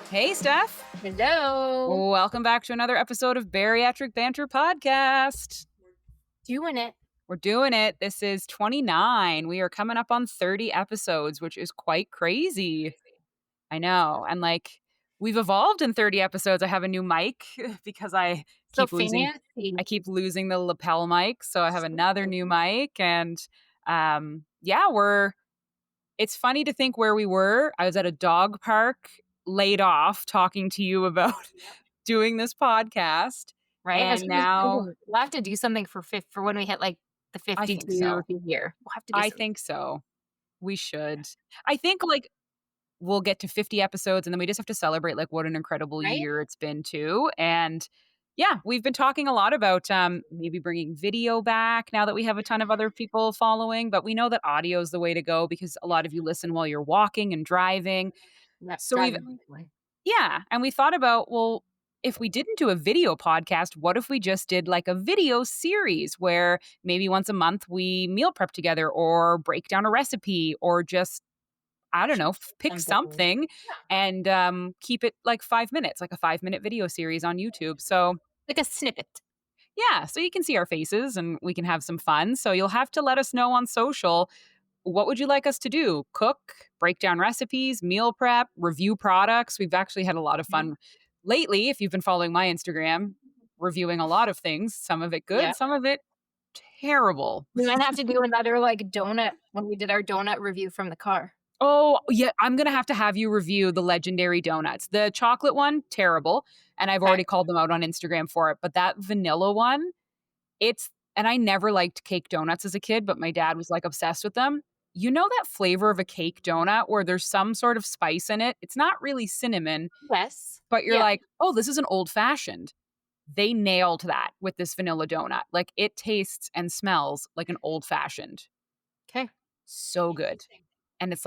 Hey, Steph. Hello. Welcome back to another episode of Bariatric Banter podcast. Doing it. We're doing it. This is 29. We are coming up on 30 episodes, which is quite crazy. I know. And we've evolved in 30 episodes. I have a new mic because I So keep losing fancy. I keep losing the lapel mic, so I have another new mic and yeah, it's funny to think where we were. I was at a dog park laid off talking to you about doing this podcast. Right? As And we now we'll have to do something for when we hit like the I think 52 so. year. We'll have to do I something. think so. We should. I think we'll get to 50 episodes and then we just have to celebrate what an incredible Right? year it's been too. And yeah, we've been talking a lot about maybe bringing video back now that we have a ton of other people following, but we know that audio is the way to go because a lot of you listen while you're walking and driving. Yep. So we've Driving away. Yeah, and we thought about, well, if we didn't do a video podcast, what if we just did a video series where maybe once a month we meal prep together or break down a recipe or just, I don't know, pick Simple. something and keep it 5 minutes, like a 5-minute video series on YouTube. So, Like a snippet. yeah, so you can see our faces and we can have some fun. So you'll have to let us know on social, what would you like us to do? Cook, break down recipes, meal prep, review products. We've actually had a lot of fun lately. If you've been following my Instagram, reviewing a lot of things, some of it Yeah. good, some of it terrible. We might have to do another donut when we did our donut review from the car. Oh, yeah, I'm going to have you review the legendary donuts. The chocolate one, terrible. And I've Okay. already called them out on Instagram for it. But that vanilla one, and I never liked cake donuts as a kid, but my dad was obsessed with them. You know that flavor of a cake donut where there's some sort of spice in it? It's not really cinnamon, Yes. but you're Yeah. like, oh, this is an old fashioned. They nailed that with this vanilla donut. It tastes and smells like an old fashioned. Okay. So good. And it's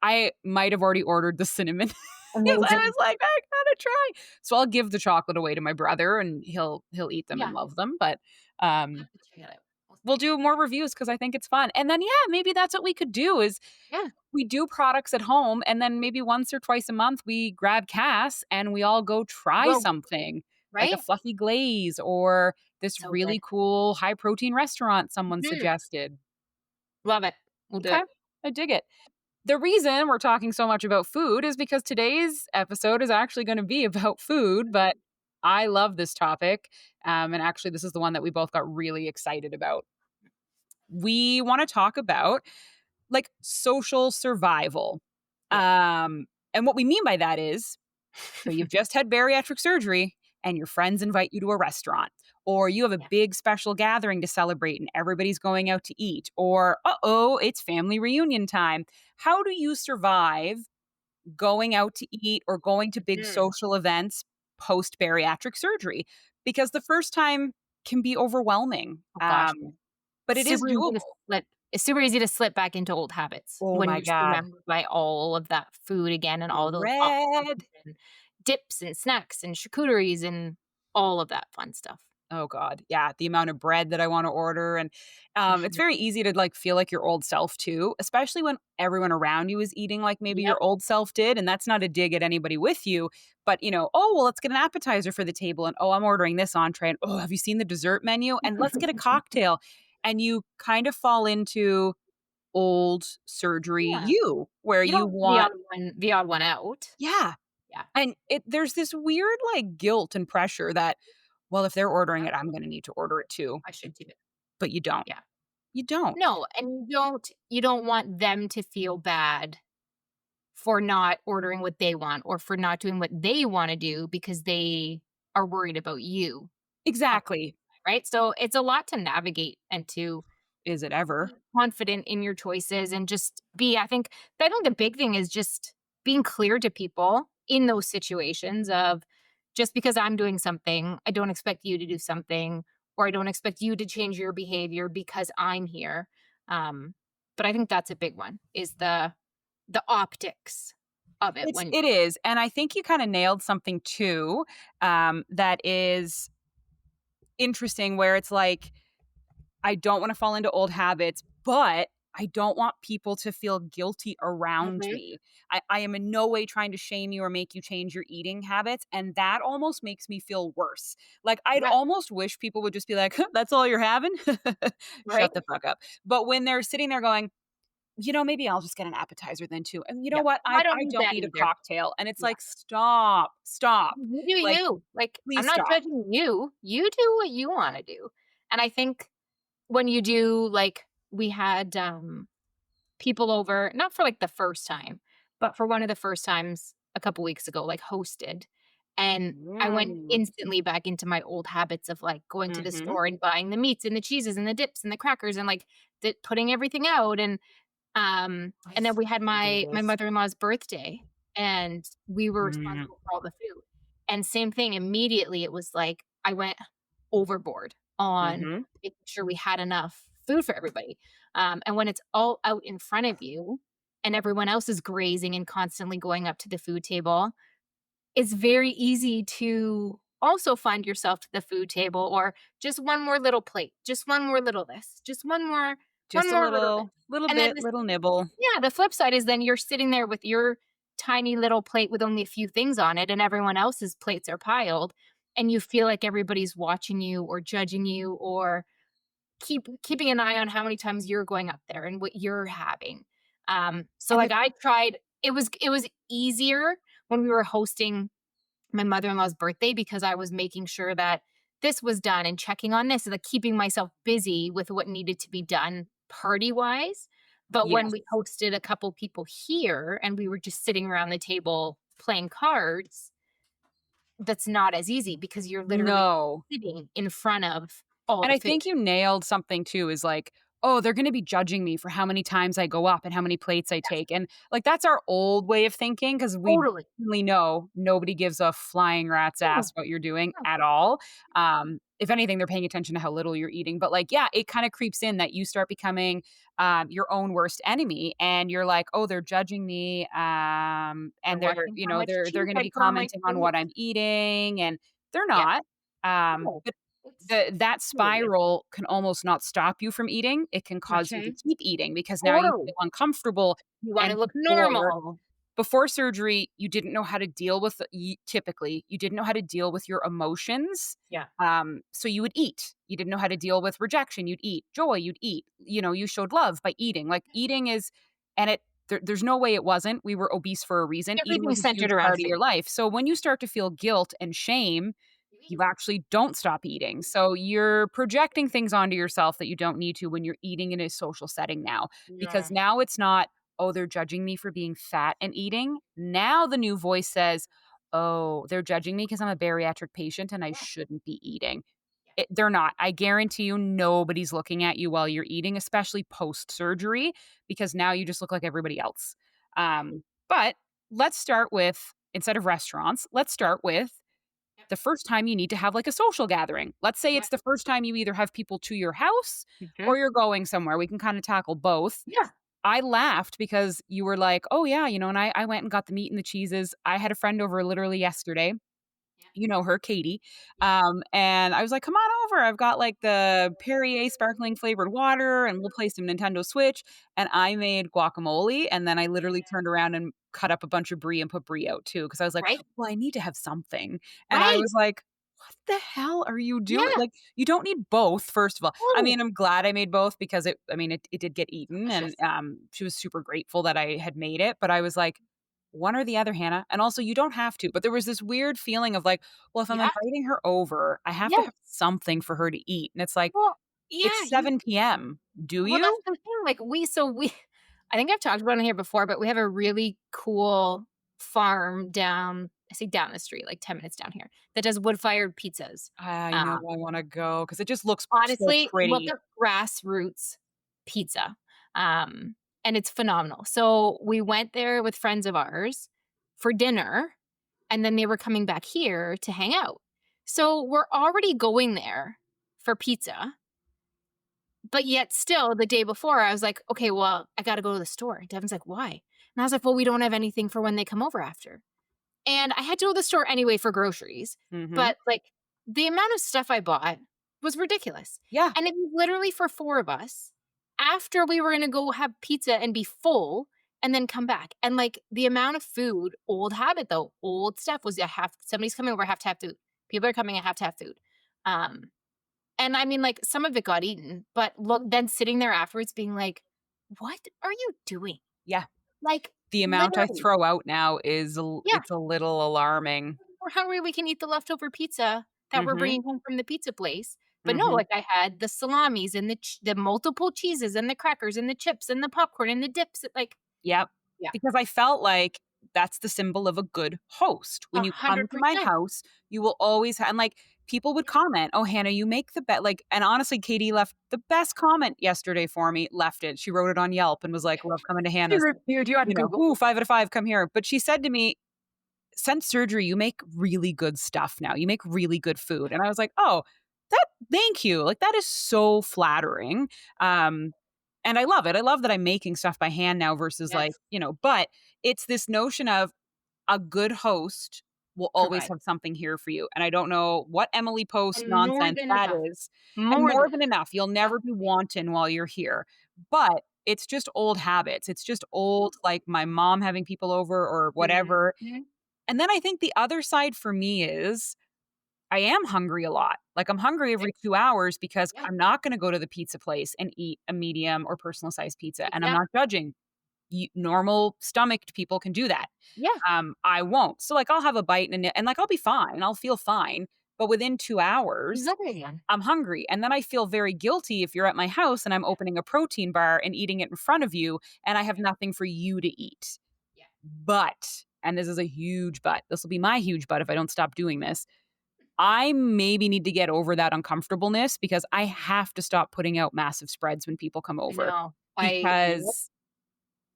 I might have already ordered the cinnamon because I Amazing. was like, I gotta try. So I'll give the chocolate away to my brother and he'll eat them and Yeah. love them. But I'll um have to check it out. we'll do more reviews because I think it's fun. And then, yeah, maybe that's what we could do is Yeah. we do products at home and then maybe once or twice a month we grab Cass and we all go try Well, something like a right? fluffy glaze or this So good. really cool high protein restaurant someone Mhm. suggested. Love it. We'll do Okay. it. I dig it. The reason we're talking so much about food is because today's episode is actually going to be about food, but I love this topic. And actually, this is the one that we both got really excited about. We want to talk about social survival. Yeah. And what we mean by that is, so you've just had bariatric surgery and your friends invite you to a restaurant, or you have a Yeah. big special gathering to celebrate and everybody's going out to eat, or it's family reunion time. How do you survive going out to eat or going to big Mm. social events post bariatric surgery? Because the first time can be overwhelming. Oh gosh. But it is Super easy to doable. slip It's super easy to slip back into old habits Oh when my you're God. surrounded by all of that food again and all those options Bread. and dips and snacks and charcuteries and all of that fun stuff. Oh god, yeah, the amount of bread that I wanna order, and, it's Mhm. very easy to, feel like your old self too, especially when everyone around you is eating like maybe Yep. your old self did, and that's not a dig at anybody with you, but, "Oh, well, let's get an appetizer for the table," and, "Oh, I'm ordering this entree," and, "Oh, have you seen the dessert menu?" and, "Let's get a cocktail," and you kind of fall into old surgery Yeah. where You you don't the want. odd one out. Yeah. Yeah. And there's this weird, guilt and pressure that, well, if they're ordering Yep. it, I'm gonna need to order it too, I should do it. but you don't. Yeah. You don't. No, and you don't want them to feel bad for not ordering what they want or for not doing what they wanna do because they are worried about you. Exactly. Right? So it's a lot to navigate and to Is it ever? be confident in your choices and just I think the big thing is just being clear to people in those situations of just because I'm doing something, I don't expect you to do something, or I don't expect you to change your behavior because I'm here. Um, but I think that's a big one is the optics of it when It is, and I think you kinda nailed something too, that is interesting where it's I don't wanna fall into old habits, but I don't want people to feel guilty around Mhm. me. I am in no way trying to shame you or make you change your eating habits, and that almost makes me feel worse. Like, I'd Yeah, almost wish people would just be like, "Huh, that's all you're having? right? Shut the fuck up." But when they're sitting there going, maybe I'll just get an appetizer then too. And you know Yeah. what? I I don't need don't that need a either. cocktail. And it's Yeah. like, stop, stop. You do Like, you. Like, I'm please not stop. judging you. You do what you wanna do. And I think when you do, like, we had, people over, not for, like, the first time, but for one of the first times a couple weeks ago, like, hosted, and I went Mm. instantly back into my old habits of, like, going to the Mhm. store and buying the meats and the cheeses and the dips and the crackers and, like, putting everything out, I and then we still had do my this. mother-in-law's birthday, and we were Mm. responsible for all the food, and same thing, immediately, it was like I went overboard on Mhm. making sure we had enough food for everybody, and when it's all out in front of you and everyone else is grazing and constantly going up to the food table, it's very easy to also find yourself to the food table or just one more little plate, just one more little this, just one Just a more little this. little And then bit, little nibble. yeah, the flip side is then you're sitting there with your tiny little plate with only a few things on it and everyone else's plates are piled and you feel like everybody's watching you or judging you or keeping an eye on how many times you're going up there and what you're having. So And like the I tried it was easier when we were hosting my mother-in-law's birthday because I was making sure that this was done and checking on this and like keeping myself busy with what needed to be done party-wise. But when yes. we hosted a couple people here and we were just sitting around the table playing cards, that's not as easy because you're literally No. sitting in front of all And the I food. think you nailed something too is like, "Oh, they're gonna be judging me for how many times I go up and how many plates I Yes, take." And, like, that's our old way of thinking because we totally. really know nobody gives a flying rat's No, ass what you're doing no. at all. If anything, they're paying attention to how little you're eating. But, like, yeah, it kinda creeps in that you start becoming, your own worst enemy, and you're like, "Oh, they're judging me, They're and watching how much they're cheese gonna I be put on my commenting on plate. what I'm eating," and they're Yeah. not. No. But It's that totally. spiral can almost not stop you from eating, it can cause you to Okay. keep eating because now you Totally. feel uncomfortable, You wanna and look normal. before surgery, you didn't know how to deal with typically, you didn't know how to deal with your emotions, Yeah. so you would eat. You didn't know how to deal with rejection, you'd eat. Joy, you'd eat. You showed love by eating, like, eating is and there's no way it wasn't, we were obese for a reason, eating was Everything's a centered huge around part of your food. life, so when you start to feel guilt and shame You you eat. actually don't stop eating. So you're projecting things onto yourself that you don't need to when you're eating in a social setting now. Because Yeah. now it's not, oh, they're judging me for being fat and eating. Now the new voice says, oh, they're judging me because I'm a bariatric patient and I Yeah. shouldn't be eating. Yeah. They're not. I guarantee you, nobody's looking at you while you're eating, especially post surgery, because now you just look like everybody else. Yeah. But let's start with, instead of restaurants, let's start with Yep. the first time you need to have like a social gathering. Let's say Yeah. it's the first time you either have people to your house Mhm. or you're going somewhere. We can kind of tackle both. Yeah. I laughed because you were like, oh, yeah, and I went and got the meat and the cheeses. I had a friend over literally yesterday. Yeah. You know her, Katie. Yeah. And I was like, come on over. I've got like the Perrier sparkling flavored water and we'll play some Nintendo Switch. And I made guacamole. And then I literally Yeah. turned around and cut up a bunch of brie and put brie out too. Cause I was like, Right? well, I need to have something. And I Right. was like, what the hell are you doing? Yeah. Like, you don't need both, first of all. I Totally. mean, I'm glad I made both because it did get eaten. And Delicious. she was super grateful that I had made it. But I was like, one or the other, Hannah. And also, you don't have to. But there was this weird feeling of like, well, if I'm You have to. inviting her over, I have to Yeah. have something for her to eat. And it's like, Well, yeah, it's 7 p.m. Do well, that's you? the thing, like, we I think I've talked about it here before, but we have a really cool farm down I say down the street, like 10 minutes down here, that does wood-fired pizzas. I know Um, I wanna go because it just looks so Honestly, look pretty. up grassroots pizza, and it's phenomenal. So, we went there with friends of ours for dinner, and then they were coming back here to hang out. So, we're already going there for pizza. But yet still, the day before, I was like, "Okay, well, I gotta go to the store." Devin's like, "Why?" And I was like, "Well, we don't have anything for when they come over after." And I had to go to the store anyway for groceries, Mhm. but, like, the amount of stuff I bought was ridiculous. Yeah. And it was literally for 4 of us, after we were gonna go have pizza and be full and then come back. And, like, the amount of food old habit though, old stuff was, I have somebody's coming over, I have to have food. People are coming, I have to have food. Um, and I mean, like, some of it got eaten, but look, then sitting there afterwards being like, "What are you doing?" Yeah. Like, The amount I literally. throw out now Yeah, it's a little alarming. we're hungry, we can eat the leftover pizza that we're Mhm. bringing home from the pizza place. But no, Mhm. like, I had the salamis and the multiple cheeses and the crackers and the chips and the popcorn and the dips, like, Yep. yeah, Because I felt like that's the symbol of a good host. When you come to my 100%. house, you will always and, like, people would Yeah. comment, "Oh, Hannah, you make the best." Like and honestly, Katie left the best comment yesterday for me, left it. She wrote it on Yelp and was like, "Love coming to She Hannah's." reviewed you on You know, Google. "Ooh, 5 out of 5, come here." But she said to me, "Since surgery, you make really good stuff now. You make really good food." And I was like, "Oh, that thank you." Like, that is so flattering. Um, and I love it. I love that I'm making stuff by hand now versus like, Yes, but it's this notion of a good host will always provide. have something here for you. And I don't know what Emily Post And more nonsense than that enough. is. And More than more enough. than enough. You'll never be wanton while you're here. But it's just old habits. It's just old, like my mom having people over or whatever. Mhm. And then I think the other side for me is I am hungry a lot. Like I'm hungry Yep, every 2 hours because yeah, I'm not gonna go to the pizza place and eat a medium or personal sized pizza, and I'm not exactly. judging. Normal stomached people can do that. Yeah, I won't. So, like, I'll have a bite and, like, I'll be fine. I'll feel fine. But within 2 hours, exactly again. I'm hungry. And then I feel very guilty if you're at my house and I'm Yeah, opening a protein bar and eating it in front of you and I have yeah, nothing for you to eat. yeah. But, and this is a huge but, this will be my huge but if I don't stop doing this. I maybe need to get over that uncomfortableness because I have to stop putting out massive spreads when people come over. No, yep, Because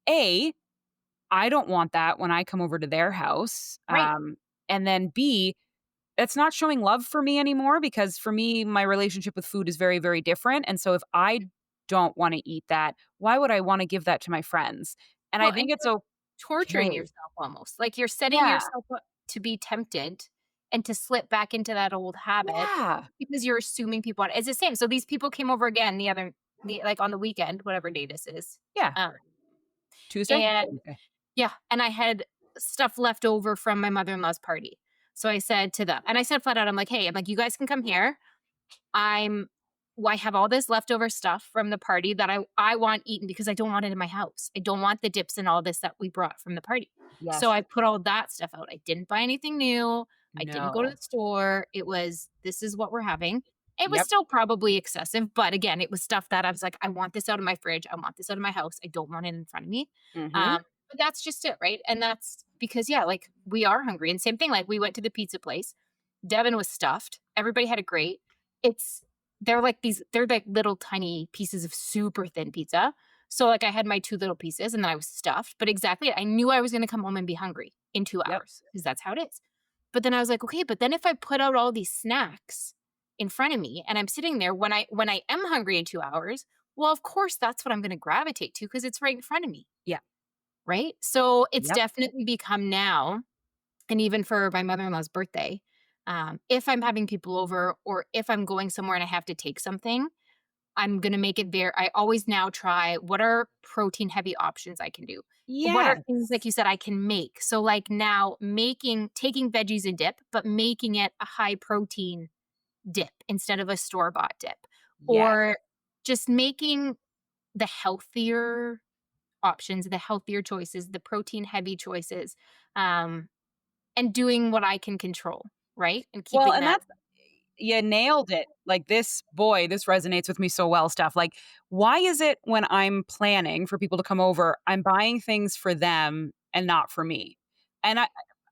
A, I don't want that when I come over to their house. right. And then B, it's not showing love for me anymore because for me, my relationship with food is very, very different. And so if I don't want to eat that, why would I want to give that to my friends? And I Well, and think it's you're torturing okay. yourself almost, like, you're setting Yeah. yourself up to be tempted and to slip back into that old habit Yeah. because you're assuming people it's the same. So these people came over again like, on the weekend, whatever day this is, Yeah. um, Tuesday? and Okay. yeah, and I had stuff left over from my mother-in-law's party. So I said to them and I said flat out, I'm like, "Hey," I'm like, "You guys can come here. I'm I have all this leftover stuff from the party that I want eaten because I don't want it in my house. I don't want the dips and all this that we brought from the party." So Yes. I put all that stuff out. I didn't buy anything new. I didn't go to No. the store. It was, "This is what we're having." It was Yep. still probably excessive, but again, it was stuff that I was like, "I want this out of my fridge. I want this out of my house. I don't want it in front of me." Mhm. Um, but that's just it, right? And that's because, yeah, like, we are hungry. And same thing, like, we went to the pizza place. Devin was stuffed. Everybody had a great. It's they're like little tiny pieces of super thin pizza. So, like, I had my 2 little pieces and then I was stuffed, but exactly, I knew I was gonna come home and be hungry in 2 Yep. hours because that's how it is. But then I was like, "Okay, but then if I put out all these snacks in front of me and I'm sitting there when I am hungry in 2 hours, well, of course, that's what I'm gonna gravitate to because it's right in front of me." Yeah. Right? So, it's Yep. definitely become now and even for my mother-in-law's birthday, if I'm having people over or if I'm going somewhere and I have to take something, I'm gonna make it very I always now try what are protein heavy options I can do? What are things, like Yes. you said, I can make? So, like, now taking veggies and dip, but making it a high protein dip instead of a store-bought dip, Yes. or just making the healthier options, the healthier choices, the protein heavy choices, um, and doing what I can control, right? And Well, keeping and that. that's you nailed it. Like this resonates with me so well, Steph. Like, why is it when I'm planning for people to come over, I'm buying things for them and not for me? And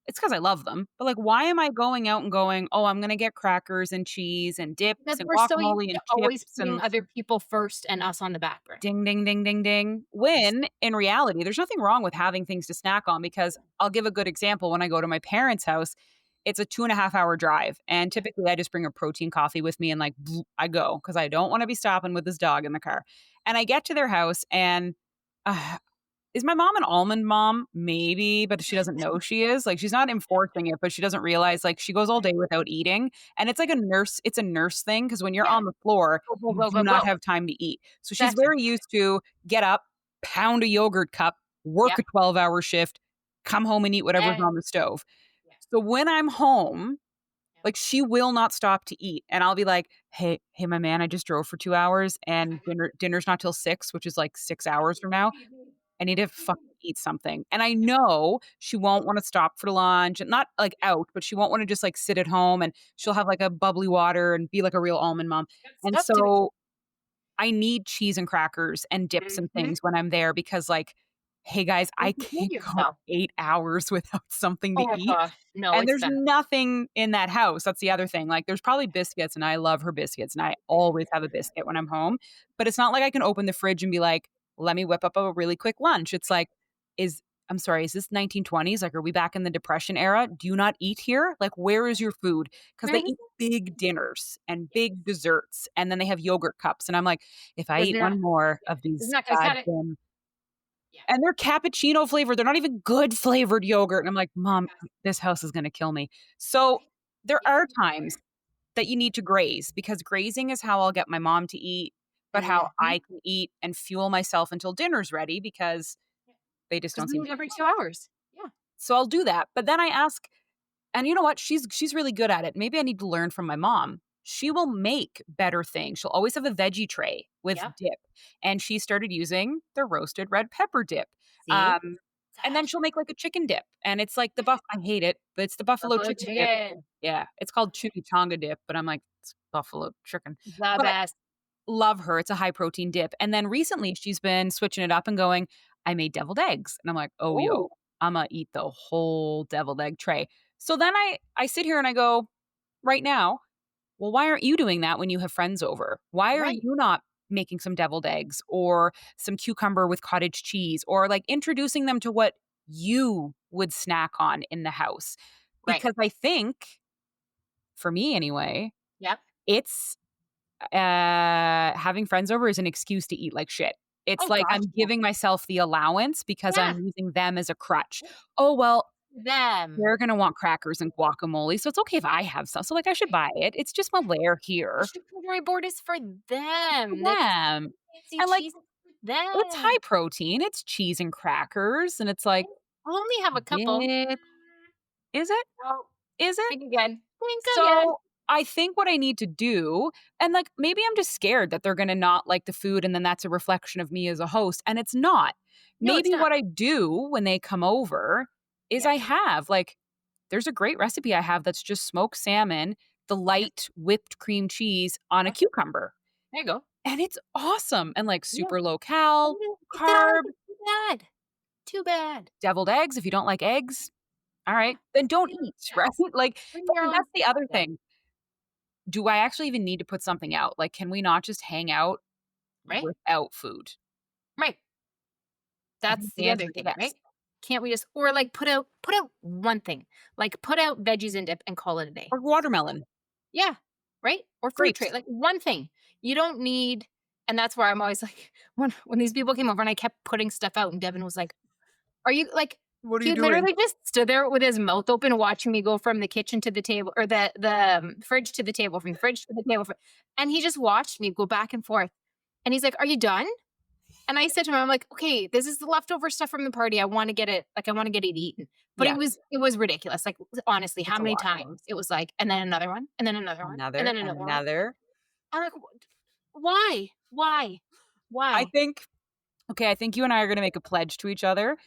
it's because I love them. But like, why am I going out and going, oh, I'm gonna get crackers and cheese and Because dips and we're so used guacamole to and always chips putting and other people first and us on the back burner. ding, ding, ding, ding, ding. When in reality, there's nothing wrong with having things to snack on because I'll give a good example. When I go to my parents' house, it's a 2.5 hour drive. And typically I just bring a protein coffee with me and like I go because I don't want to be stopping with this dog in the car. And I get to their house and uh, Is my mom an almond mom? Maybe, but she doesn't know she is. Like, she's not enforcing it, but she doesn't realize, like, she goes all day without eating, and it's a nurse thing because when you're Yeah. on the floor, Go, go, you go, do go, not go. have time to eat. So she's Gotcha. very used to get up, pound a yogurt cup, work Yep. a 12-hour shift, come home and eat whatever's And on the stove. yeah. So when I'm home, Yeah. like, she will not stop to eat, and I'll be like, "Hey, my man, I just drove for 2 hours, and dinner's not till 6, which is, like, 6 hours from now. I need to fucking eat something." And I know she won't wanna stop for lunch, and not, like, out, but she won't wanna just, like, sit at home, and she'll have, like, a bubbly water and be like a real almond mom. Got And stuff to do. so I need cheese and crackers and dips and Mhm. things when I'm there because, like, hey, guys, I You can feed can't go yourself. 8 hours without something to Oh my eat, gosh. No, and it's there's bad. nothing in that house. That's the other thing. Like, there's probably biscuits, and I love her biscuits, and I always have a biscuit when I'm home, but it's not like I can open the fridge and be like, "Let me whip up a really quick lunch." It's like, is I'm sorry, is this 1920s? Like, are we back in the Depression era? Do you not eat here? Like, where is your food? Because they Mhm. eat big dinners and Yes. big desserts, and then they have yogurt cups, and I'm like, "If I Does eat not one more yeah. of Does these not gonna cut it. goddamn" Yeah. and they're cappuccino flavored, they're not even good flavored yogurt, and I'm like, "Mom, Fantastic. this house is gonna kill me." So, there It's are times everywhere. that you need to graze because grazing is how I'll get my mom to eat, but how Mhm. I can eat and fuel myself until dinner's ready because Yeah. they just 'Cause don't we seem eat to every want 2 hours. Yeah. so I'll do that, but then I ask and you know what? She's really good at it. Maybe I need to learn from my mom. She will make better things. She'll always have a veggie tray with Yep. dip, and she started using the roasted red pepper dip. See? Um, and then Such she'll make, like, a chicken dip, and it's like the buff I hate it, but it's the buffalo buffalo chicken dip. chicken. Yeah, it's called chimichanga dip, but I'm like, "It's buffalo chicken." The But best. love her, it's a high protein dip, and then recently she's been switching it up and going, "I made deviled eggs," and I'm like, "Oh, Ooh. yo, Imma eat the whole deviled egg tray." So then I sit here and I go, right now, "Well, why aren't you doing that when you have friends over? Why are Right. you not making some deviled eggs or some cucumber with cottage cheese or, like, introducing them to what you would snack on in the house?" Right. Because I think, for me anyway, Yep. it's having friends over is an excuse to eat like shit. It's Oh like gosh, I'm yeah. giving myself the allowance because Yeah. I'm using them as a crutch. "Oh, well, Them. they're gonna want crackers and guacamole, so it's okay if I have some, so, like, I should buy it. It's just while they're The here charcuterie board is for for them. The them." fancy And, like, cheese is for it's high them. protein, it's cheese and crackers, and it's like, I'll only have a couple. "It is it? Oh, Is it?" think again. Think again. So, I think what I need to do and, like, maybe I'm just scared that they're gonna not like the food, and then that's a reflection of me as a host, and it's not. No, it's Maybe not. what I do when they come over is Yeah. I have, like there's a great recipe I have that's just smoked salmon, the Yep. light whipped cream cheese on a Awesome. cucumber, There you go. and it's awesome, and, like, Yeah. super low cal, If they don't like carb, it, too bad. Too bad. deviled eggs, if you don't like eggs, Yeah. alright, then don't Bring your eat, own right? snacks. Like, Bring your own that's the other snacks. thing. Do I actually even need to put something out? Like, can we not just hang out Right? without food? Right. I think That's the the answer other is thing, yes. right? Can't we just or like put out one thing. Like put out veggies and dip and call it a day. Or watermelon, Yeah, right? Or fruit tray, grapes. like one thing. You don't need and that's where I'm always like when these people came over and I kept putting stuff out and Devin was like, "Are you like" What are you he doing? literally just stood there with his mouth open watching me go from the kitchen to the table or the fridge to the table, from the fridge to the table, and he just watched me go back and forth. And he's like, "Are you done?" And I said to him, I'm like, "Okay, this is the leftover stuff from the party. I wanna get it like, I wanna get it eaten." But Yes, it was ridiculous. Like, honestly, how it's a many lot. times it was like, and then another one, and then another one, and Another then and another one. another. I'm like, Why? Why? I Why?" think okay, I think you and I are gonna make a pledge to each other.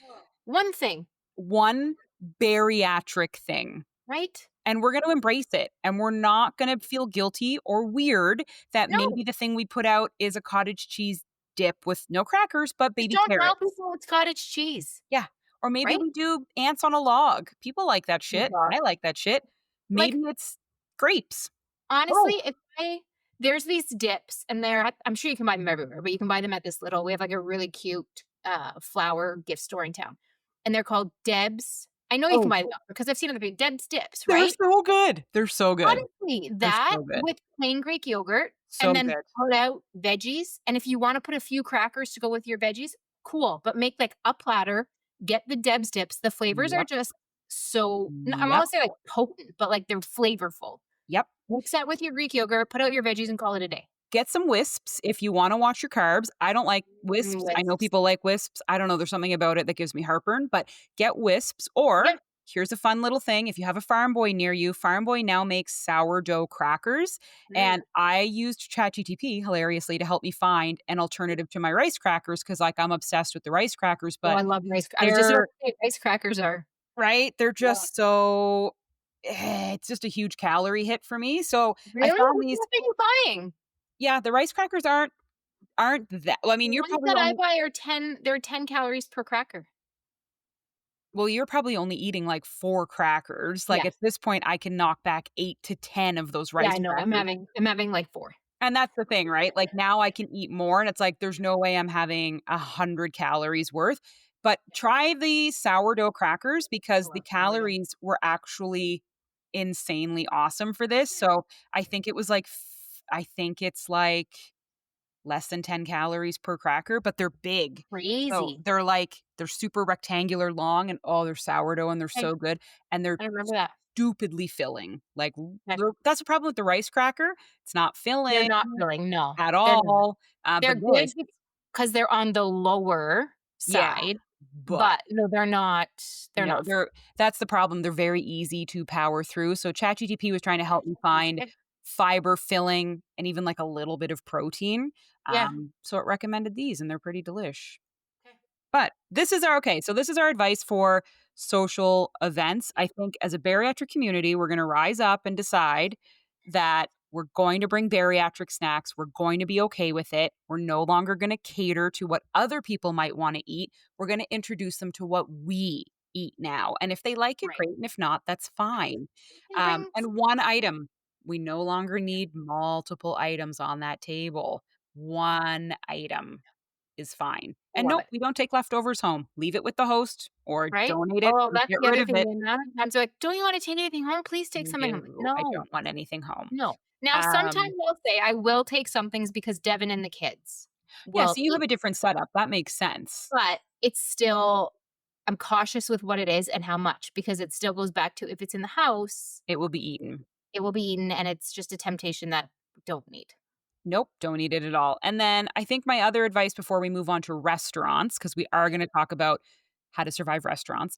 One thing, One bariatric thing. right? And we're gonna embrace it, and we're not gonna feel guilty or weird that No, maybe the thing we put out is a cottage cheese dip with no crackers, but just baby don't tell carrots. people it's cottage cheese, Yeah. Or maybe right? we do ants on a log. People like that Oh shit. gosh. I like that shit. Maybe Like, it's grapes. honestly, Oh, if I there's these dips and I'm sure you can buy them everywhere, but you can buy them at this little we have like a really cute flower gift store in town. And they're called Deb's. I know you can oh, buy them because I've seen other people. Deb's dips, they're right? so good. They're so good. Honestly, They're that so good. with plain Greek yogurt So and then good. put out veggies. And if you want to put a few crackers to go with your veggies, cool, but make like a platter, get the Deb's dips. The flavors are Yep. just so I Yep. won't say like potent, but like they're flavorful. Yep. Mix that with your Greek yogurt, put out your veggies and call it a day. Get some wisps if you wanna watch your carbs. I don't like wisps. I know With people like wisps. I don't know, there's something about it that gives me heartburn, but get wisps or Yep. here's a fun little thing, if you have a Farm Boy near you, Farm Boy now makes sourdough crackers, Mm. and I used ChatGTP hilariously to help me find an alternative to my rice crackers because, like, I'm obsessed with the rice crackers, Oh, but I love I was just about they're to say rice crackers are right? They're yeah. just so it's just a huge calorie hit for me, so I Really? found What these stuff are you buying? yeah, the rice crackers aren't that well, I The mean, ones that I buy are 10 they're 10 calories per cracker. you're probably only eating, like, 4 crackers, like, Yeah. at this point, I can knock back 8 to 10 of those Yeah, rice I know. crackers, I'm having like 4. and that's the thing, right? Like, now I can eat more, and it's like, there's no way I'm having 100 calories worth, but try the sourdough crackers I because the love sourdough. calories were actually insanely awesome for this, so I think it was, like, I think it's, like less than 10 calories per cracker, but they're big. So Crazy. they're super rectangular long and, oh, they're sourdough and they're Okay, so good, and they're I remember that. stupidly filling. Like, Okay. that's the problem with the rice cracker. It's not They're filling not filling, no. at They're not. all, They're but boy, good because they're on the lower yeah, side, but but no, they're no, not full. that's the problem, they're very easy to power through, so ChatGPT was trying to help me find Okay. fiber filling and even, like, a little bit of protein, Yeah. so it recommended these, and they're pretty delish. Okay. But this is our okay, so this is our advice for social events. I think as a bariatric community, we're gonna rise up and decide that we're going to bring bariatric snacks. We're going to be okay with it. We're no longer gonna cater to what other people might wanna eat. We're gonna introduce them to what we eat now. And if they like it, Right. great. And if not, that's Right. fine. You can bring And one item, we no longer need multiple items on that table. One item is fine. I And love nope, it. we don't take leftovers home. Leave it with the host or Right? donate it Oh, or that's get the rid other of thing. it. The amount of times they're like, "Don't you wanna take anything home? Please take something home." Like, No, I "No, don't want anything home. no." Now, sometimes Um, I'll say I will take some things because Devin and the kids yeah, will so you have eat, a different setup. That makes sense. but it's still I'm cautious with what it is and how much because it still goes back to if it's in the house, It will be eaten. it will be eaten, and it's just a temptation that we don't need. Nope, don't eat it at all. And then I think my other advice before we move on to restaurants, because we are going to talk about how to survive restaurants,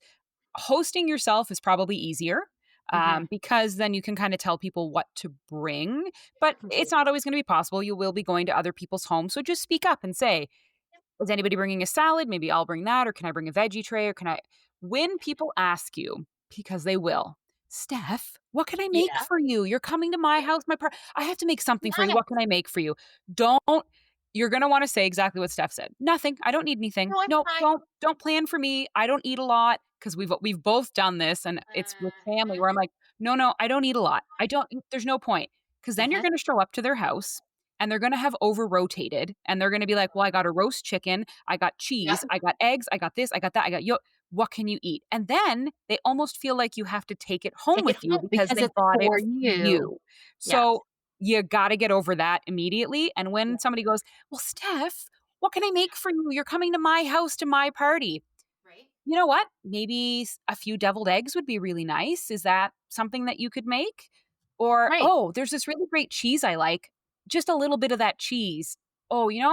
hosting yourself is probably easier Mhm. because then you can kind of tell people what to bring. But it's not always going to be possible. You will be going to other people's homes. So just speak up and say, is anybody bringing a salad? Maybe I'll bring that. Or can I bring a veggie tray? Or can I? When people ask you, because they will, Steph, what can I make Yeah. for you? You're coming to my house. I have to make something for you. Yes. What can I make for you? Don't. You're gonna want to say exactly what Steph said. Nothing. I don't need anything. No, I'm No, fine. don't plan for me. I don't eat a lot because we've both done this, and it's with family where I'm like, no, I don't eat a lot. I don't. There's no point because then you're Uh-huh. gonna show up to their house and they're gonna have over rotated and they're gonna be like, well, I got a roast chicken, I got Yeah. cheese, I got eggs, I got this, I got that, I got yo. What can you eat? And then they almost feel like you have to take it home Take it with you home because because they it's bought it for for you. you. Yeah. So you got to get over that immediately. And Yeah. when somebody goes, well, Steph, what can I make for you? You're coming to my house to my party. Right? You know what? Maybe a few deviled eggs would be really nice. Is that something that you could make? Or, Right. oh, there's this really great cheese I like. Just a little bit of that cheese. Oh, Yeah.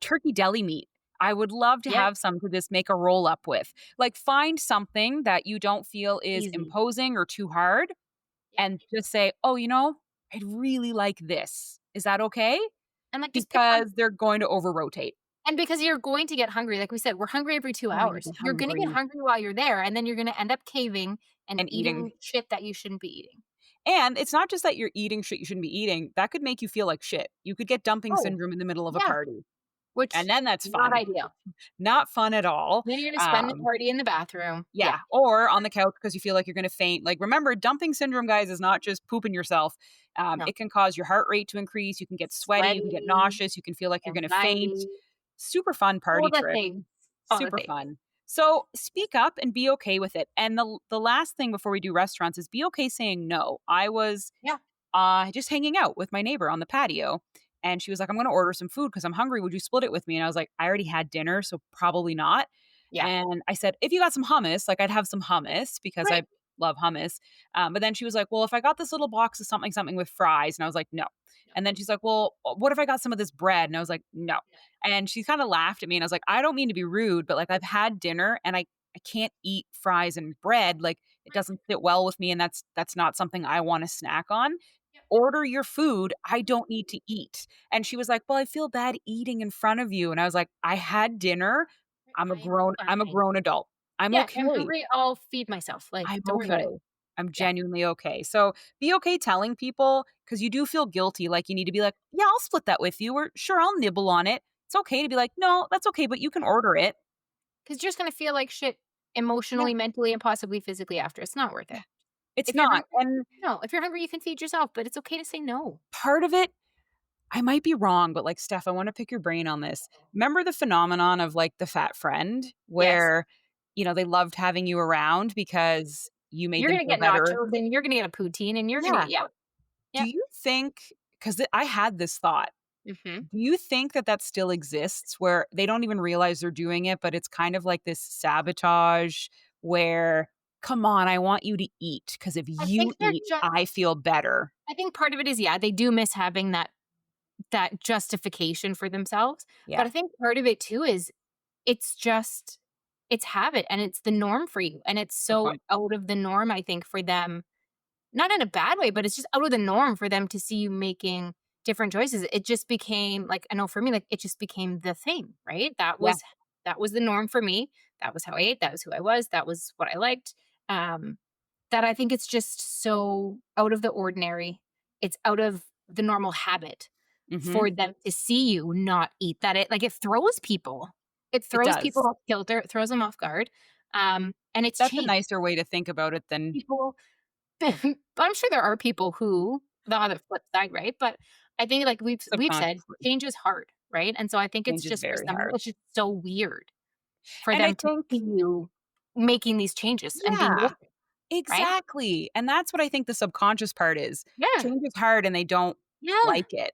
turkey deli meat. I would love to Yep. have some to just make a roll up with. Like, find something that you don't feel is Easy. imposing or too hard Yep. and just say, oh, I'd really like this. Is that okay? And, like, just pick one Because they're going to over rotate. and because you're going to get hungry, like we said, we're hungry every 2 Going to hours. get You're gonna get hungry hungry while you're there, and then you're gonna end up caving and and eating. eating shit that you shouldn't be eating. And it's not just that you're eating shit you shouldn't be eating. That could make you feel like shit. You could get dumping Oh, syndrome in the middle of a yeah, party. And which then that's not fun. ideal. Not fun at all. Then you're gonna spend the Um, party in the bathroom. Yeah. yeah, or on the couch because you feel like you're gonna faint. Like, remember, dumping syndrome, guys, is not just pooping yourself. No. It can cause your heart rate to increase. You can get sweaty. You can get Sweaty, nauseous. You can feel like you're gonna faint. anxiety, Super fun all party the trick. things. All the Super things. fun. So speak up and be okay with it. And the last thing before we do restaurants is be okay saying no. I was Yeah. just hanging out with my neighbor on the patio. and she was like, "I'm gonna order some food because 'cause I'm hungry. Would you split it with me?" And I was like, "I already had dinner, so probably not." Yeah. And I said, "If you got some hummus, like, I'd have some hummus because Right. I love hummus." But then she was like, "Well, if I got this little box of something, something with fries," and I was like, "No." And then she's like, "Well, what if I got some of this bread?" And I was like, "No." And she kinda laughed at me, and I was like, "I don't mean to be rude, but, like, I've had dinner, and I can't eat fries and bread, like, it doesn't sit well with me, and that's not something I wanna snack on. Order your food, I don't need to eat." And she was like, "Well, I feel bad eating in front of you." And I was like, "I had dinner. I'm I'm a fine. grown adult. I'm Yeah, if I'm okay. hungry, I'll feed myself. Like, I'm don't worry about it. okay. I'm Yeah. genuinely okay." So, be okay telling people because you do feel guilty, like, you need to be like, "Yeah, I'll split that with you," or, "Sure, I'll nibble on it." It's okay to be like, "No, that's okay, but you can order it." 'Cause you're just gonna feel like shit Yeah, emotionally, mentally, and possibly physically after. It's not worth yeah. it. It's If you're not, hungry, and no. If you're hungry, you can feed yourself, but it's okay to say no. part of it I might be wrong, but, like, Steph, I wanna pick your brain on this. Remember the phenomenon of, like, the fat friend Yes. where, they loved having you around because you made You're them gonna feel get better? nachos, and you're gonna get a poutine, and you're gonna Yeah. yeah. Do Yep. you think 'cause I had this thought. Mhm. Do you think that that still exists where they don't even realize they're doing it, but it's kind of like this sabotage where, "Come on, I want you to eat because if I think you they're eat, just I feel better." I think part of it is, yeah, they do miss having that justification for themselves, Yeah, but I think part of it too is it's just it's habit, and it's the norm for you, and it's good so point. out of the norm, I think, for them. Not in a bad way, but it's just out of the norm for them to see you making different choices. It just became like I know for me, like, it just became the thing, right? Yeah, That was the norm for me. That was how I ate, that was who I was, that was what I liked. Um, that I think it's just so out of the ordinary. It's out of the normal habit mhm, for them to see you not eat that it throws people. It it throws people does. off kilter, it throws them off guard. And it's That's a changed. nicer way to think about it than People I'm sure there are people who the other flip side, right? But I think like we've said, subconsciously. change is hard, right? And so I think it's Change is just for very some people, hard. it's just so weird for And I them to think see you making these changes and being yeah. open, right? Exactly, and that's what I think the subconscious part is. Yeah. Change is hard and they don't Yeah. like it,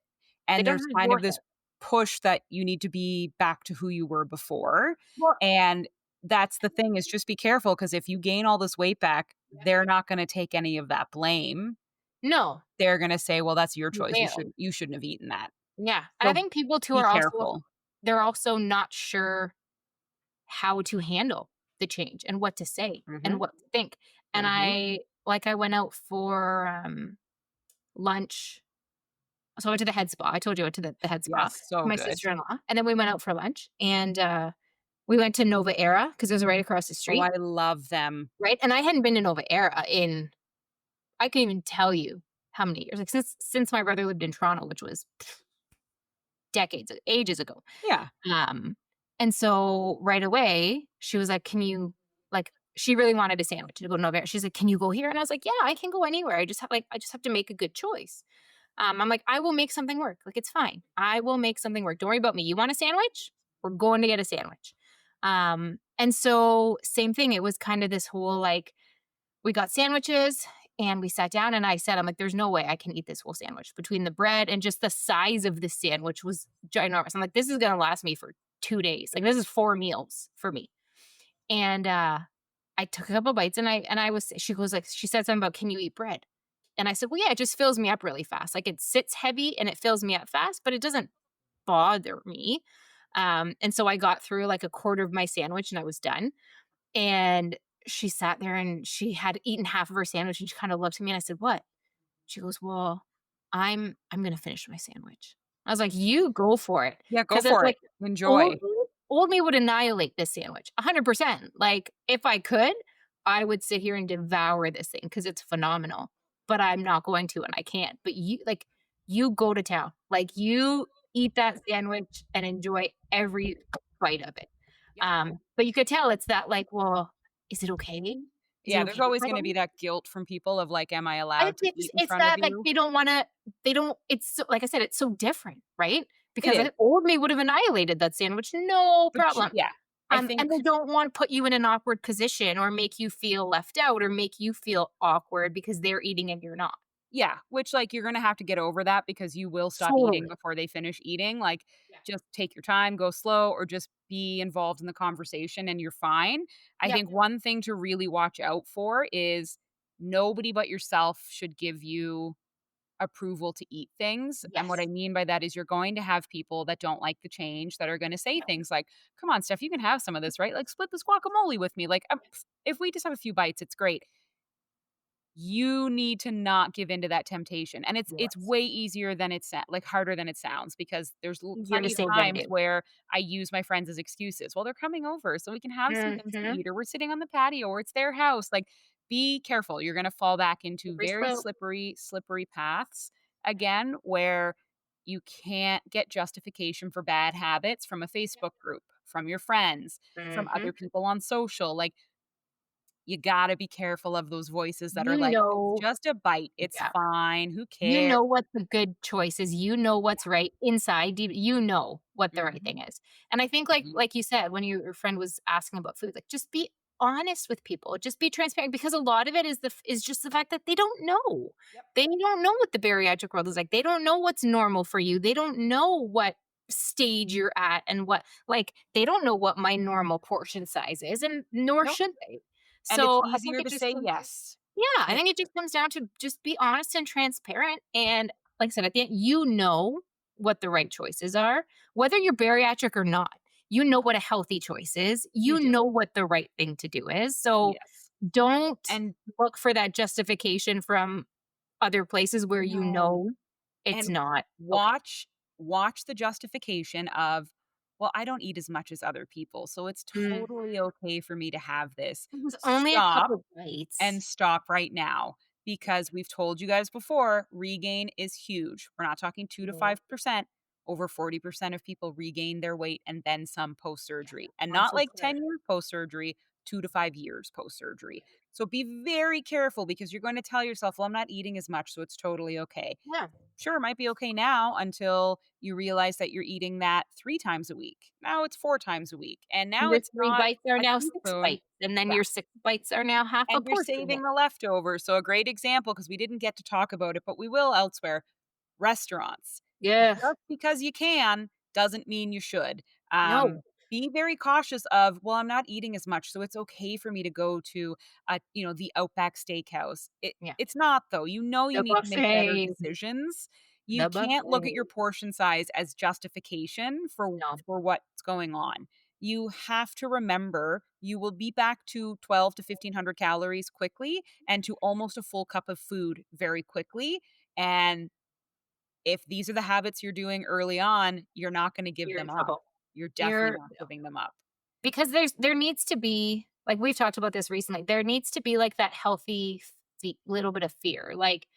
They and don't there's have kind of endorse this it. push that you need to be back to who you were before, Well, and that's the thing is just be careful because if you gain all this weight back, they're not gonna take any of that blame. no, They're gonna say, "Well, that's your you choice. failed. You shouldn't have eaten that." Yeah. And I So think people too be are also careful. they're also not sure how to handle the change and what to say and Mhm, what to think. And mhm. I went out for lunch. So I went to the head spa. I told you I went to the head spa Yes, with so my good. sister-in-law, and then we went out for lunch, and, we went to Nova Era because it was right across the Oh, street, I love them. right? And I hadn't been to Nova Era in I can't even tell you how many years, like, since my brother lived in Toronto, which was decades ages ago. Yeah. Um, and so right away, she was like, "Can you" like, she really wanted a sandwich to go to Nova Era. She's like, "Can you go here?" And I was like, "Yeah, I can go anywhere. I just have to make a good choice." I'm like, "I will make something work. Like, it's fine. I will make something work. Don't worry about me. You want a sandwich? We're going to get a sandwich." And so same thing. It was kind of this whole like, we got sandwiches and we sat down and I said, I'm like, there's no way I can eat this whole sandwich between the bread and just the size of the sandwich was ginormous. I'm like, this is going to last me for 2 days. Like, this is 4 meals for me. And, I took a couple bites and I was, she goes like, she said something about, can you eat bread? And I said, well, yeah, it just fills me up really fast. Like, it sits heavy and it fills me up fast, but it doesn't bother me. And so I got through like a quarter of my sandwich and I was done. And she sat there and she had eaten half of her sandwich and she kind of looked at me and I said, "What?" She goes, "Well, I'm gonna finish my sandwich." I was like, "You go for it," Yeah, go because it's for like it. Enjoy. old me would annihilate this sandwich 100%. Like, if I could, I would sit here and devour this thing because it's phenomenal. But I'm not going to, and I can't. But you go to town. Like, you eat that sandwich and enjoy every bite of it. But you could tell it's that like, well, is it okay? Is it Yeah, there's okay if always I gonna be don't? that guilt from people of, like, "Am I I allowed think to eat in it's front of that like you?" they don't it's so, like I said, it's so different, right? It Because is, an old me would have annihilated that sandwich, no but you problem. yeah, I think And they don't want to put you in an awkward position or make you feel left out or make you feel awkward because they're eating and you're not. Yeah, which, like, you're gonna have to get over that because you will stop eating Totally. before they finish eating, like, Yeah. just take your time, go slow, or just be involved in the conversation and you're fine. I Yep. think one thing to really watch out for is nobody but yourself should give you approval to eat things, and what I Yes. mean by that is you're going to have people that don't like the change that are gonna say things like, "Come on, Steph, you can have some of this, right? Like, split this guacamole with me, like, if we just have a few bites, it's great." You need to not give into that temptation, and it's Yes. way easier than it's like, harder than it sounds because there's Easier to plenty of say than times do. where I use my friends as excuses. "Well, they're coming over, so we can have some things to Mhm. eat, or we're sitting on the patio, or it's their house." Like, be careful. You're gonna fall back into Slippery very slope. slippery paths again, where you can't get justification for bad habits from a Facebook group, from your friends, from Mhm. other people on social. Like, you gotta be careful of those voices that are You like, "It's know just a bite, it's yeah. fine, who You cares?" know what the good choice is, you know what's right inside, deep you know what the right Mhm, thing is. And I think like you said, when your friend was asking about food, like, just be honest with people, just be transparent because a lot of it is is just the fact that they don't know. yep, They don't know what the bariatric world is like. They don't know what's normal for you. They don't know what stage you're at and what like, they don't know what my normal portion size is, and nor nope, should they. and it's So, I think easier it to just say yes. yeah, I It think it just comes down to just be honest and transparent. And like I said, at the end, you know what the right choices are, whether you're bariatric or not. You know what a healthy choice is. you You do, know what the right thing to do is. So yes, don't and look for that justification from other places where you no, know it's and not okay. watch the justification of, "Well, I don't eat as much as other people, so it's Mhm. totally okay for me to have this." It was only a Stop. couple bites. And stop right now because we've told you guys before, regain is huge. We're not talking 2 to Yeah, 5%. Over 40% of people regain their weight and then some post surgery. And I'm not so like sorry. 10 years post surgery, 2 to 5 years post surgery. So be very careful because you're going to tell yourself, well, I'm not eating as much, so it's totally okay. Yeah. Sure, it might be okay now until you realize that you're eating that 3 times a week. Now it's 4 times a week. And now Your it's three not bites are a now six teaspoon. bites, and then Yeah. your six bites are now half a And you're portion. saving the leftovers. So a great example, because we didn't get to talk about it, but we will elsewhere, restaurants. Yeah. Just because you can doesn't mean you should. No. Be very cautious of, well, I'm not eating as much, so it's okay for me to go to the Outback Steakhouse. Yeah. It's not though. You know you The need to make better buffet. decisions. You The can't look at buffet. your portion size as justification No, for what's going on. You have to remember you will be back to 12 to 1500 calories quickly and to almost a full cup of food very quickly. And if these are the habits you're doing early on, you're not gonna give you're in them up. trouble. You're definitely You're not giving them up. because there needs to be like we've talked about this recently. There needs to be like that healthy little bit of fear. Like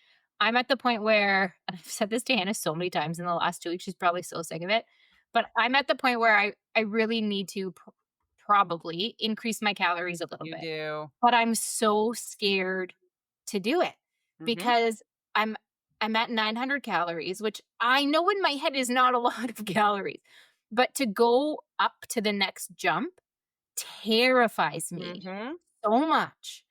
I'm at the point where and I've said this to Hannah so many times in the last 2 weeks. She's probably so sick of it. But I'm at the point where I really need to probably increase my calories a little You bit. do. But I'm so scared to do it Mhm. because I'm I'm at 900 calories, which I know in my head is not a lot of calories. But to go up to the next jump terrifies me Mhm. so much.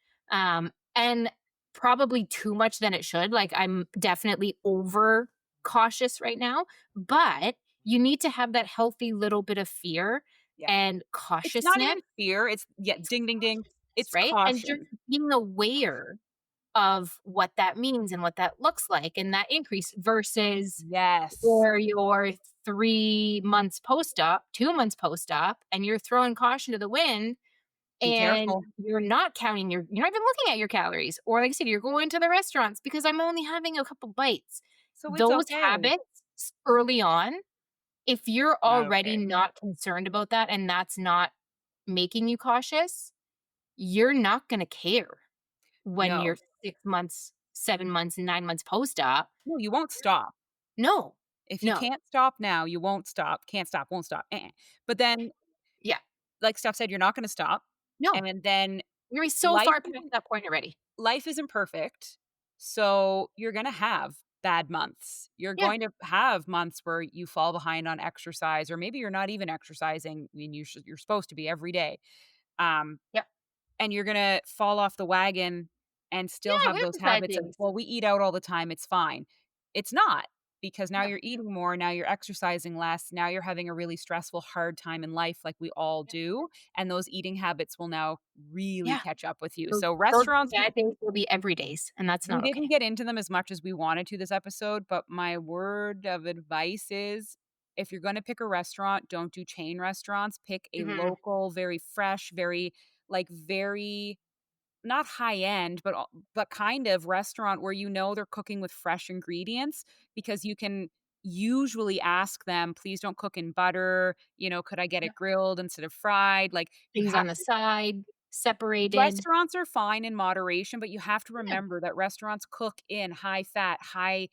And probably too much than it should. Like I'm definitely over cautious right now, but you need to have that healthy little bit of fear Yeah. and It's not cautiousness. even fear, it's yeah, It's ding, ding, ding. cautiousness, It's right? And just caution. being aware of what that means and what that looks like and that increase versus Yes. where you're 3 months post-op, 2 months post-op, and you're throwing caution to the wind Be and careful. you're not counting you're not even looking at your calories. Or like I said, you're going to the restaurants because I'm only having a couple bites. So it's Those okay. habits early on, if you're Not already okay. not concerned about that and that's not making you cautious, you're not gonna care when you're No. 6 months, 7 months, 9 months post-op. No, you won't stop. No. If you No. can't stop now, you won't stop. Can't stop, won't stop. But then, Yeah. like Steph said, you're not gonna stop. No. And then You're so life far past isn't that point already. life isn't perfect. So you're going to have bad months. You're Yeah. going to have months where you fall behind on exercise, or maybe you're not even exercising when you're supposed to be every day. Um, Yep. and you're going to fall off the wagon and still Yeah, have we those emphasize habits of, things. "Well, we eat out all the time, it's fine." It's not, because now No. you're eating more, now you're exercising less, now you're having a really stressful, hard time in life like we all Yeah. do, and those eating habits will now really Yeah. catch up with you. Those So those restaurants, bad days will be every days, and that's we not okay. didn't get into them as much as we wanted to this episode, but my word of advice is, if you're gonna pick a restaurant, don't do chain restaurants, pick a Mhm. local, very fresh, very, very not high end, but kind of restaurant where you know they're cooking with fresh ingredients, because you can usually ask them, "Please don't cook in butter," "Could I get Yeah. it grilled instead of fried?" Like, you Things have on the side, separated. restaurants are fine in moderation, but you have to Yeah. remember that restaurants cook in high fat, high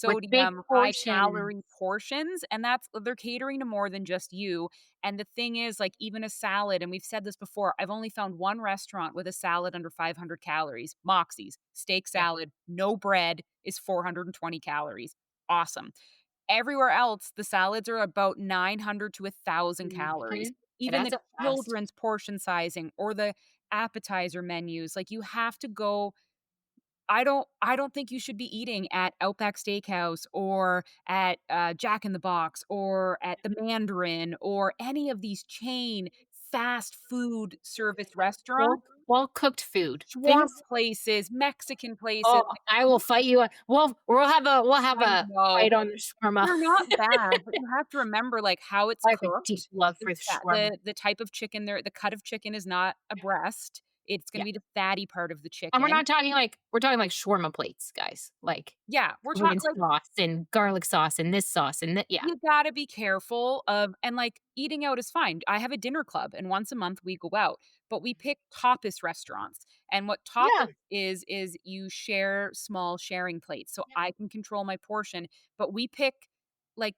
With big sodium, high portions. calorie portions, and that's they're catering to more than just you. And the thing is, like, even a salad, and we've said this before, I've only found one restaurant with a salad under 500 calories, Moxie's steak Yeah. salad, no bread, is 420 calories. Awesome. Everywhere else, the salads are about 900 to 1,000 calories. Mhm. It Even adds the up fast. children's portion sizing or the appetizer menus, like, you have to go. I don't think you should be eating at Outback Steakhouse or at, Jack in the Box or at the Mandarin or any of these chain fast food service restaurants, Well cooked food. shawarma Things. places, Mexican places. Oh, I will fight you on we'll have I a know. fight on the shawarma. They're not bad, but you have to remember, like, how it's I have a deep cooked, love the for the fat shawarma. the type of chicken there, the cut of chicken is not a breast, it's gonna Yeah. be the fatty part of the And we're chicken. not talking like we're talking like shawarma plates, guys. Like Yeah, we're covered talking in like, sauce and garlic sauce and this sauce and that. Yeah. you gotta be careful of, and, like, eating out is fine. I have a dinner club, and once a month we go out, but we pick tapas restaurants, and what Yeah. tapas is you share small sharing plates, so I can control my portion, but we pick, like,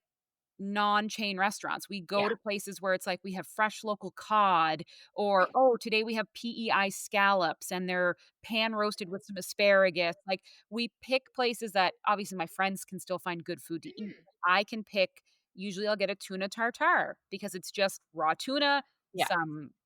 non-chain restaurants. We go Yeah. to places where it's like we have fresh local cod, or, "Oh, today we have PEI scallops and they're pan roasted with some asparagus." Like, we pick places that obviously my friends can still find good food to eat. Mhm. I can pick, usually I'll get a tuna tartare because it's just raw tuna, Yeah. a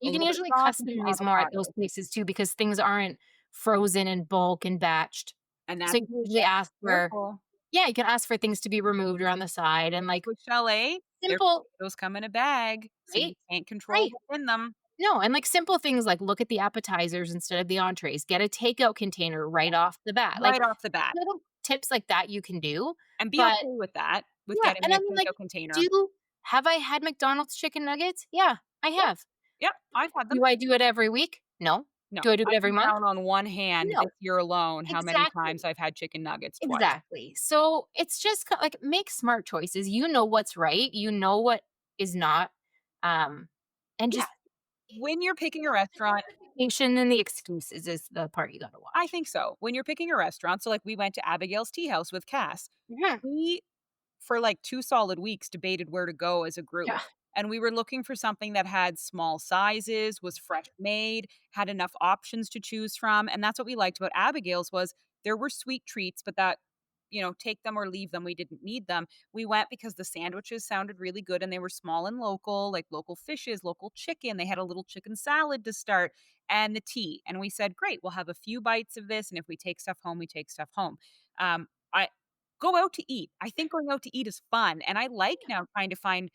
You can little bit of usually sauce, and some customize more at those avocado, places too because things aren't frozen in bulk and batched. and So that's you can where you usually gotta ask be for careful. yeah, you can ask for things to be removed or on the side and, like, With chalet, their simple potatoes come in a bag, so you right? can't control Right. what's in them. No, and, like, simple things like look at the appetizers instead of the entrees, get a takeout container right off the bat, like, Right off the bat. little tips like that you can do, And be but okay with that, with yeah, getting and I a mean, like, takeout container. do have I had McDonald's chicken nuggets? Yeah, I Yep, have. yep, I've had them. Do I do it every week? No. No, Do I do it I every can month? count on one hand No. this year alone how many times Exactly. I've had chicken nuggets, twice. Exactly. So, it's just like, make smart choices. You know what's right, you know what is not, um, and Yeah, just when you're picking a restaurant, justification and the excuses is the part you gotta I watch. think so. When you're picking a restaurant, so, like, we went to Abigail's Tea House with Cass. Mhm. We, for, like, 2 solid weeks, debated where to go as a group, Yeah. and we were looking for something that had small sizes, was fresh made, had enough options to choose from, and that's what we liked about Abigail's. Was there were sweet treats, but that, take them or leave them, we didn't need them. We went because the sandwiches sounded really good and they were small and local, like local fishes, local chicken, they had a little chicken salad to start, and the tea, and we said, "Great, we'll have a few bites of this, and if we take stuff home, we take stuff home." I go out to eat. I think going out to eat is fun, and I like now trying to find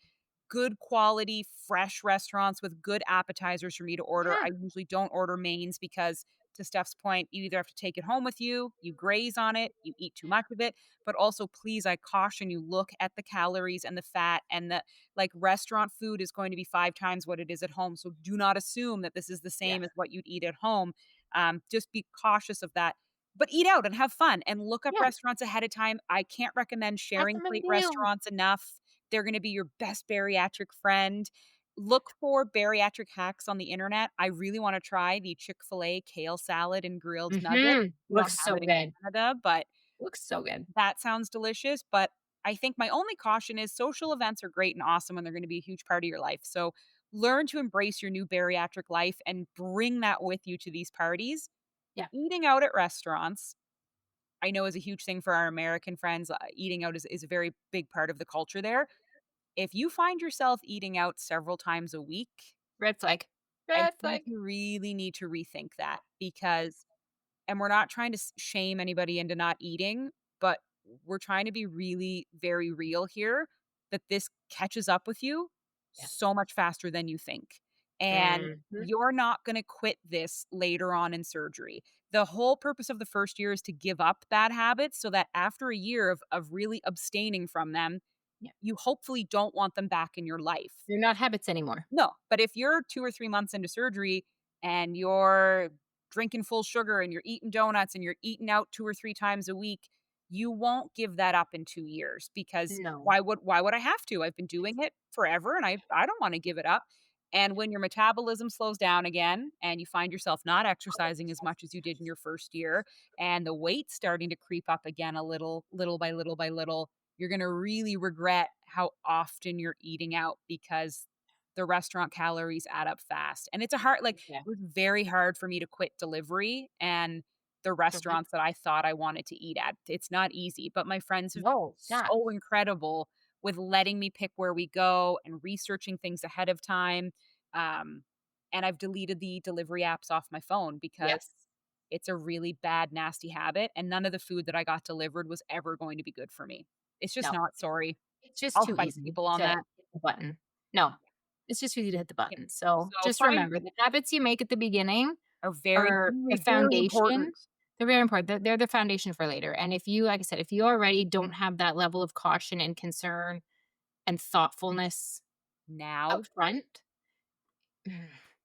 good quality, fresh restaurants with good appetizers for me to order. Yeah. I usually don't order mains because, to Steph's point, you either have to take it home with you, you graze on it, you eat too much of it, but also, please, I caution you, look at the calories and the fat, and the, like, restaurant food is going to be 5 times what it is at home, so do not assume that this is the Yeah. same as what you'd eat at home. Just be cautious of that. But eat out and have fun and look up Yeah. restaurants ahead of time. I can't recommend That's sharing a big plate deal. restaurants enough. They're gonna be your best bariatric friend. Look for bariatric hacks on the internet. I really wanna try the Chick-fil-A kale salad and grilled nuggets. Mhm. We don't Looks have so it in good. Canada, but Looks so good. that sounds delicious. But I think my only caution is social events are great and awesome, and they're gonna be a huge part of your life. So learn to embrace your new bariatric life and bring that with you to these parties. Yeah. Eating out at restaurants, I know, is a huge thing for our American friends. Eating out is a very big part of the culture there. If you find yourself eating out several times a week, Red flag. I Red think flag. you really need to rethink that, because and we're not trying to shame anybody into not eating, but we're trying to be really very real here that this catches up with you Yeah. so much faster than you think. And Mhm. you're not going to quit this later on in surgery. The whole purpose of the first year is to give up bad habits so that after a year of really abstaining from them, Yeah. you hopefully don't want them back in your life. They're not habits anymore. No, but if you're 2 or 3 months into surgery and you're drinking full sugar and you're eating donuts and you're eating out 2 or 3 times a week, you won't give that up in 2 years because No. why would I have to? I've been doing it forever and I don't wanna give it up. And when your metabolism slows down again and you find yourself not exercising as much as you did in your first year and the weight's starting to creep up again a little by little by little, you're gonna really regret how often you're eating out because the restaurant calories add up fast. And it's a hard like, Yeah. it was very hard for me to quit delivery and the Mhm. restaurants that I thought I wanted to eat at. It's not easy, but my friends have been No, it's not. so incredible with letting me pick where we go and researching things ahead of time. Um, and I've deleted the delivery apps off my phone because Yes. it's a really bad, nasty habit, and none of the food that I got delivered was ever going to be good for me. It's just No. not, sorry. It's just I'll too fight easy people on to that. hit the button. No. It's just easy to hit the Yeah. button. So So just find remember the habits you make at the beginning are very, are the very, very foundation. important They're very important. They're the foundation for later. And if you, like I said, if you already don't have that level of caution and concern and thoughtfulness now. up front,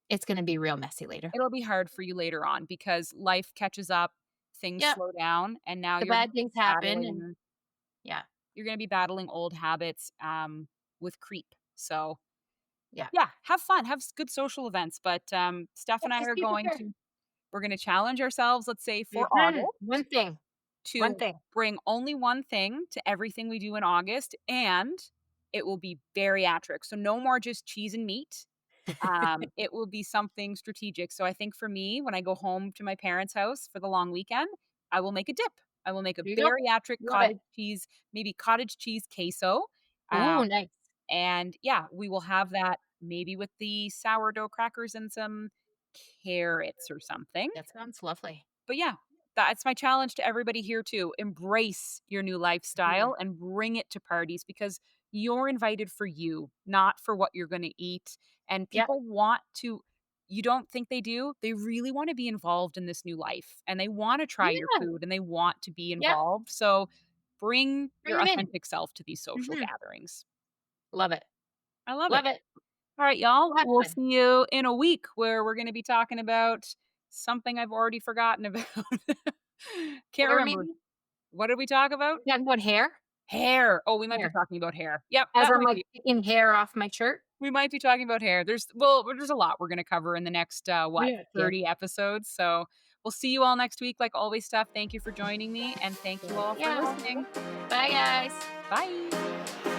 it's going to be real messy later. It'll be hard for you later on because life catches up, things Yep. slow down, and now The bad things happen. And battling yeah. you're gonna be battling old habits, with creep. So, Yeah. yeah, have fun, have good social events, but, Steph and Yep. I Just are be going prepared. to we're gonna challenge ourselves, let's say, for One August thing. One to thing. bring only one thing to everything we do in August, and it will be bariatric. So no more just cheese and meat. It will be something strategic. So I think for me, when I go home to my parents' house for the long weekend, I will make a dip. I will make a There you go. bariatric Love it. cottage cheese, maybe cottage cheese queso. Oh, Um, nice. and yeah, we will have that maybe with the sourdough crackers and some carrots or something. That sounds lovely. But yeah, that's my challenge to everybody here too. Embrace your new Mhm. lifestyle and bring it to parties because you're invited for you, not for what you're going to eat. And Yep. people want to, you don't think they do? They really want to be involved in this new life and they want to try your Yeah. food and they want to be Yep. involved. So bring Bring your them in. authentic self to these social Mhm. gatherings. Love it. I love it. Love it. All right, y'all. We'll have We'll fun. see you in a week where we're going to be talking about something I've already forgotten about. Can't Hair remember. maybe? What did we talk about? We talking about hair? Hair. Oh, we might be Hair. talking about hair. Yep, As that I'm, might like, be. picking hair off my shirt? We might be talking about hair. There's a lot we're gonna cover in the next, Yes, yes. 30 episodes. So we'll see you all next week. Like always, Steph, thank you for joining me, and thank you Thank all for you. listening. Bye, guys. Bye.